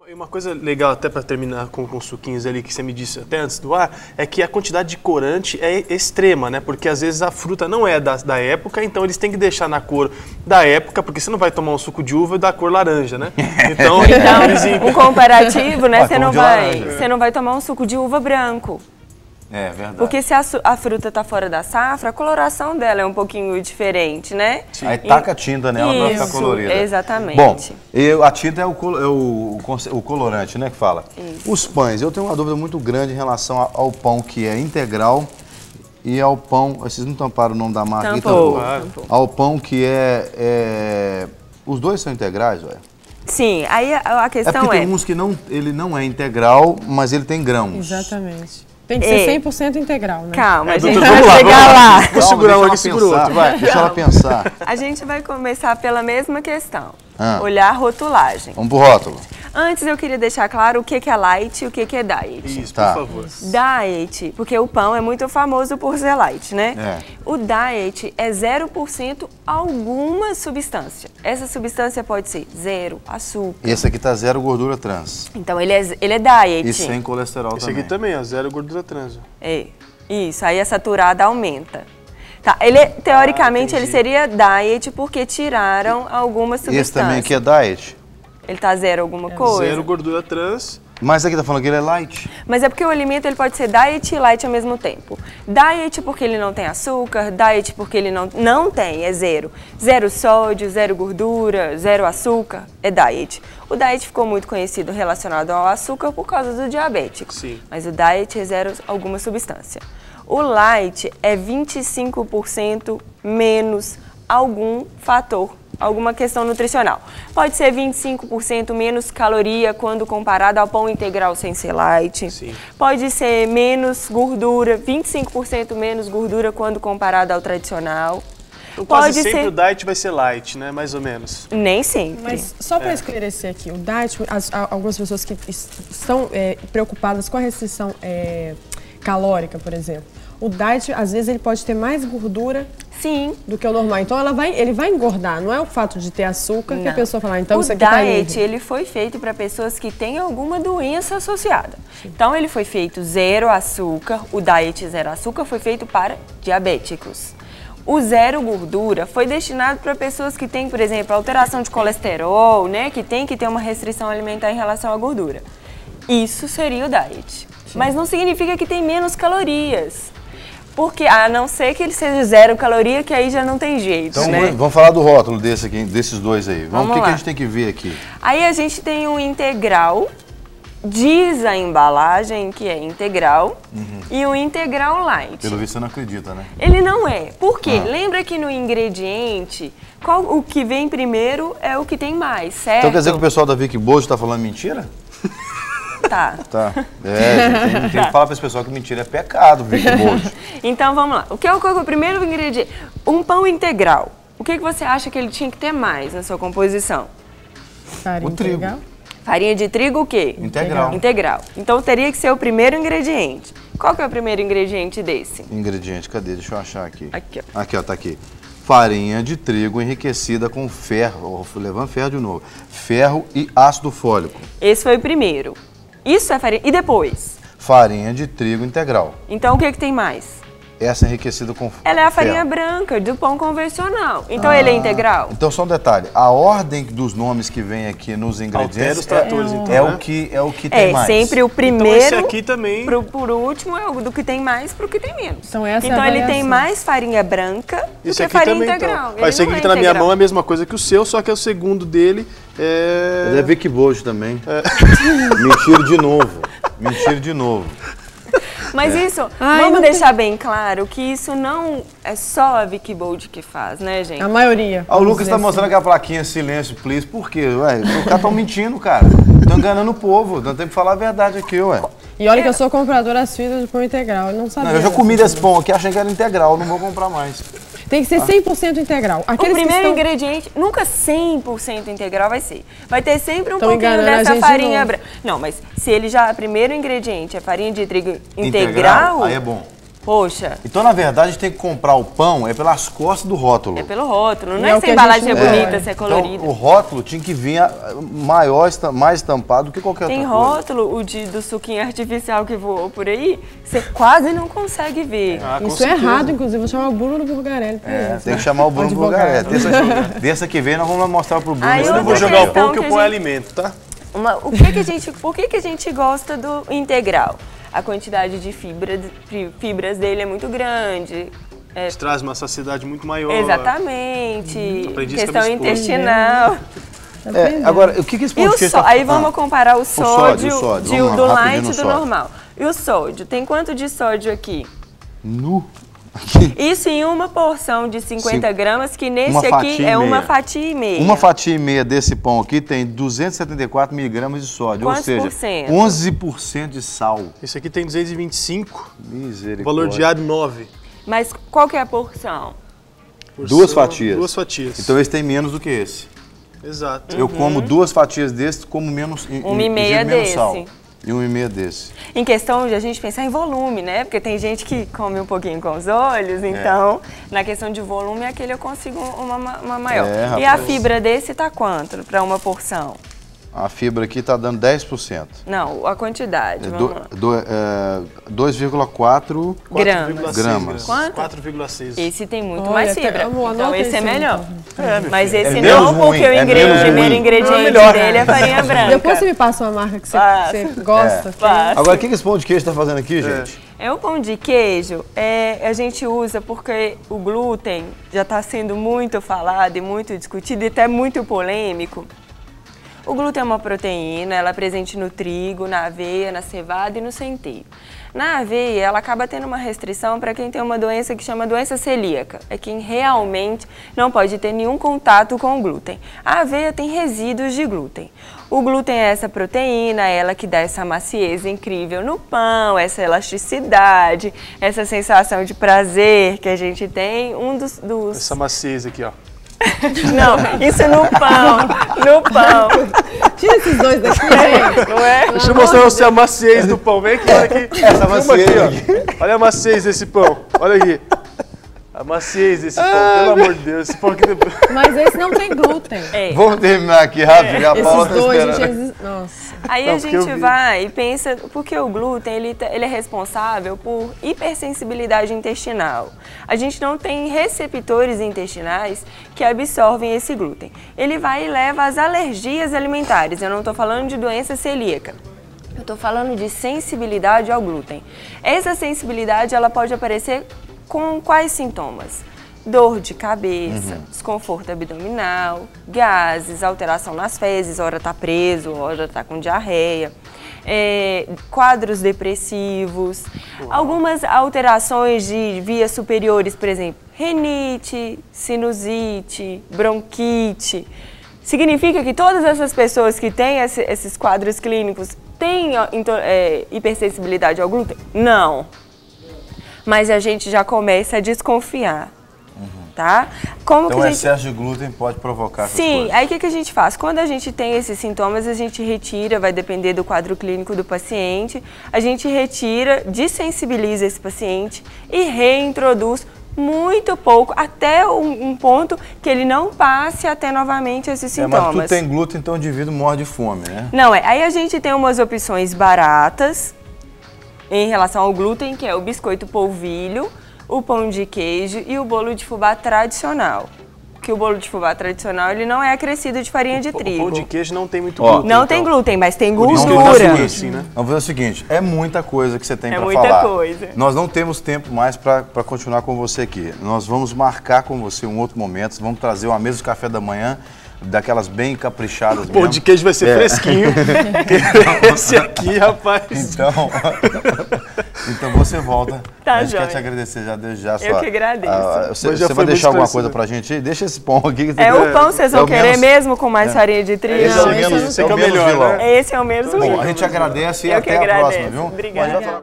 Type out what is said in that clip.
E uma coisa legal, até para terminar com os suquinhos ali, que você me disse até antes do ar, é que a quantidade de corante é extrema, né? Porque às vezes a fruta não é da época, então eles têm que deixar na cor da época, porque você não vai tomar um suco de uva da cor laranja, né? Então um comparativo, né? Você não vai tomar um suco de uva branco. É verdade. Porque se a fruta está fora da safra, a coloração dela é um pouquinho diferente, né? Sim. Aí taca a tinta nela para ficar colorida. Exatamente. Bom, a tinta é o colorante, né, que fala. Isso. Os pães, eu tenho uma dúvida muito grande em relação ao pão que é integral e ao pão, vocês não tamparam o nome da marca? Tampou. Ao pão que os dois são integrais, ué? Sim, aí a questão porque tem uns que ele não é integral, mas ele tem grãos. Exatamente. Tem que ser 100% integral, né? Calma, a gente vai chegar lá. Vou segurar um aqui, segura o outro, vai. Deixa ela pensar. A gente vai começar pela mesma questão. Olhar a rotulagem. Vamos pro rótulo. Antes eu queria deixar claro o que é light e o que é diet. Isso, por favor. Diet, porque o pão é muito famoso por ser light, né? É. O diet é 0% alguma substância. Essa substância pode ser zero açúcar. Esse aqui tá zero gordura trans. Então ele é diet. E sem colesterol também. Esse aqui também, ó, zero gordura trans. É, isso, aí a saturada aumenta. Tá, teoricamente ele seria diet porque tiraram algumas substâncias. Esse também aqui é diet? Ele tá zero alguma coisa? Zero gordura trans. Mas aqui tá falando que ele é light. Mas é porque o alimento ele pode ser diet e light ao mesmo tempo. Diet porque ele não tem açúcar, diet porque ele não tem, é zero. Zero sódio, zero gordura, zero açúcar, é diet. O diet ficou muito conhecido relacionado ao açúcar por causa do diabético. Sim. Mas o diet é zero alguma substância. O light é 25% menos algum fator, alguma questão nutricional. Pode ser 25% menos caloria quando comparado ao pão integral sem ser light. Sim. Pode ser menos gordura, 25% menos gordura quando comparado ao tradicional. Então, quase sempre o diet vai ser light, né? Mais ou menos. Nem sempre. Mas só para esclarecer aqui, o diet, algumas pessoas que estão preocupadas com a restrição calórica, por exemplo, o diet, às vezes, ele pode ter mais gordura do que o normal. Então, ele vai engordar. Não é o fato de ter açúcar que a pessoa fala, então isso aqui tá livre. O diet, ele foi feito para pessoas que têm alguma doença associada. Sim. Então, ele foi feito zero açúcar. O diet zero açúcar foi feito para diabéticos. O zero gordura foi destinado para pessoas que têm, por exemplo, alteração de colesterol, né? Que tem que ter uma restrição alimentar em relação à gordura. Isso seria o diet. Sim. Mas não significa que tem menos calorias. Porque, a não ser que ele seja zero caloria, que aí já não tem jeito, então, né? Vamos falar do rótulo desses dois aí. O que a gente tem que ver aqui? Aí a gente tem um integral, diz a embalagem que é integral, e o integral light. Pelo visto você não acredita, né? Ele não é. Por quê? Lembra que no ingrediente, o que vem primeiro é o que tem mais, certo? Então quer dizer que o pessoal da Vicky Bojo está falando mentira? Tá. Tem que falar para esse pessoal que mentira é pecado, Vicky Bojo. Então vamos lá. O que é o primeiro ingrediente? Um pão integral. O que você acha que ele tinha que ter mais na sua composição? Farinha integral. Farinha de trigo o quê? Integral. Então teria que ser o primeiro ingrediente. Qual que é o primeiro ingrediente desse? Ingrediente, cadê? Deixa eu achar aqui. Aqui, ó. Aqui, ó, tá aqui. Farinha de trigo enriquecida com ferro, levando ferro de novo, ferro e ácido fólico. Esse foi o primeiro. Isso é farinha. E depois? Farinha de trigo integral. Então o que tem mais? Essa enriquecida com ferro. Ela é a farinha branca do pão convencional. Então ele é integral? Então só um detalhe, a ordem dos nomes que vem aqui nos ingredientes os tratores, então, é o que tem mais. Sempre o primeiro, então esse aqui também... por último, é o do que tem mais pro que tem menos. Então essa então é a ele tem variação. mais farinha branca do que aqui farinha também, integral. Então. Esse aqui que tá na minha mão é a mesma coisa que o seu, só que é o segundo dele. Ele é Vicky Bojo também. Mentira de novo. Mas isso, vamos deixar bem claro que isso não é só a Vicky Bold que faz, né, gente? A maioria. O Lucas tá mostrando aquela plaquinha silêncio, please. Por quê? Ué, os caras tão mentindo, cara. Estão enganando o povo. Nós temos que falar a verdade aqui, ué. E olha que eu sou compradora assídua de pão integral. Eu não sabia. Eu já comi desse pão aqui, achei que era integral. Não vou comprar mais. Tem que ser 100% integral. O primeiro ingrediente, nunca 100% integral vai ser. Vai ter sempre um pouquinho dessa farinha branca. Não, mas se ele já, o primeiro ingrediente é farinha de trigo integral, aí é bom. Poxa. Então, na verdade, a gente tem que comprar o pão pelas costas do rótulo. É pelo rótulo, não E é o se que a a embalagem gente é não bonita, pode. se é colorida. Então, o rótulo tinha que vir mais estampado do que qualquer Tem outra coisa. rótulo, do suquinho artificial que voou por aí, você quase não consegue ver. Com Isso é certeza. errado, inclusive. Vou chamar o Bruno Burgarelli pra isso. Tem que chamar o Bruno Advogado. Burgarelli. Terça que vem nós vamos mostrar pro Bruno. Aí esse Eu não vou outra jogar o questão pão que que o a pão é gente- alimento, tá? Por que a gente gosta do integral? A quantidade de fibras dele é muito grande. Isso traz uma saciedade muito maior. Exatamente. Aprendi isso com a Questão minha esposa. intestinal. Agora, o que esse E pão de o queijo sódio, aí vamos comparar o sódio, sódio, vamos lá, do rapidinho light no do sódio. normal. E o sódio? Tem quanto de sódio aqui? Nu. Isso em uma porção de 50 gramas, que nesse Uma aqui fatia é e uma meia. fatia e meia. Uma fatia e meia desse pão aqui tem 274 miligramas de sódio, Quantos ou seja, por cento? 11% de sal. Esse aqui tem 225, Misericórdia. valor diário 9. Mas qual que é a porção? Duas fatias. Duas fatias. Então esse tem menos do que esse. Exato. Eu como duas fatias desse, como menos, Uma e meia menos desse. sal. E uma e meia desse. Em questão de a gente pensar em volume, né? Porque tem gente que come um pouquinho com os olhos, então, na questão de volume, aquele eu consigo uma maior. É, E a rapaz. fibra desse tá quanto para uma porção? A fibra aqui está dando 10%. Não, a quantidade, É vamos lá. 2,4 Gramas. gramas. Quanto? 4,6. Esse tem muito Olha, mais até- fibra. amor, Então anota esse é isso, melhor. então. Mas esse É não, menos porque ruim, o é menos primeiro ruim. ingrediente melhor. dele é farinha branca. Depois você me passa uma marca que você, Passa. que você gosta. Passa. Agora, o que esse pão de queijo está fazendo aqui, gente? É o pão de queijo, a gente usa porque o glúten já está sendo muito falado e muito discutido e até muito polêmico. O glúten é uma proteína, ela é presente no trigo, na aveia, na cevada e no centeio. Na aveia, ela acaba tendo uma restrição para quem tem uma doença que chama doença celíaca. É quem realmente não pode ter nenhum contato com o glúten. A aveia tem resíduos de glúten. O glúten é essa proteína, ela que dá essa maciez incrível no pão, essa elasticidade, essa sensação de prazer que a gente tem. Essa maciez aqui, ó. Não, isso no pão, no pão. Tira esses dois daqui, gente. Não é? Deixa eu mostrar você a maciez do pão. Vem aqui, olha aqui. Essa Filma maciez aqui, ó. Olha a maciez desse pão. Olha aqui. A maciez desse pão, pelo amor de Deus. Esse pão aqui... Mas esse não tem glúten. É. Vamos terminar aqui rápido, a Paula Esses tá dois, esperando. gente, nossa. Aí Não, a porque eu gente vi. vai e pensa, porque o glúten ele é responsável por hipersensibilidade intestinal. A gente não tem receptores intestinais que absorvem esse glúten. Ele vai e leva às alergias alimentares. Eu não estou falando de doença celíaca. Eu estou falando de sensibilidade ao glúten. Essa sensibilidade ela pode aparecer com quais sintomas? Dor de cabeça, desconforto abdominal, gases, alteração nas fezes, hora está preso, hora está com diarreia, quadros depressivos, algumas alterações de vias superiores, por exemplo, rinite, sinusite, bronquite. Significa que todas essas pessoas que têm esses quadros clínicos têm hipersensibilidade ao glúten? Não. Mas a gente já começa a desconfiar. Tá? Como Então que o a gente... excesso de glúten pode provocar essas Sim, coisas. aí o que a gente faz? Quando a gente tem esses sintomas, a gente retira, vai depender do quadro clínico do paciente, a gente retira, desensibiliza esse paciente e reintroduz muito pouco, até um ponto que ele não passe a ter novamente esses sintomas. Mas tu tem glúten, então o indivíduo morre de fome, né? Não, aí a gente tem umas opções baratas em relação ao glúten, que é o biscoito polvilho, o pão de queijo e o bolo de fubá tradicional. Que o bolo de fubá tradicional ele não é acrescido de farinha de O trigo. pão de queijo não tem muito Ó, glúten. Não então. tem glúten, mas tem Por isso que ele gordura. tá subindo assim, né? Vamos fazer o seguinte, é muita coisa que você tem É para muita falar. coisa. Nós não temos tempo mais para continuar com você aqui. Nós vamos marcar com você um outro momento, vamos trazer uma mesa de café da manhã, daquelas bem caprichadas O pão mesmo. de queijo vai ser fresquinho. Esse aqui, rapaz. Então você volta. Tá, a gente quer joia. te agradecer já desde já. Eu que agradeço. Mas já Você foi vai muito deixar alguma esclarecedor. coisa pra gente aí? Deixa esse pão aqui. Que É o pão, vocês vão o querer menos- mesmo com mais farinha de trigo? Esse é o Não, esse menos, não esse é o tem. menos Melhor, vilão. né? Esse é o mesmo. Bom, a gente agradece e Eu que até a próxima, agradeço. viu? Obrigada. Mas vai falar-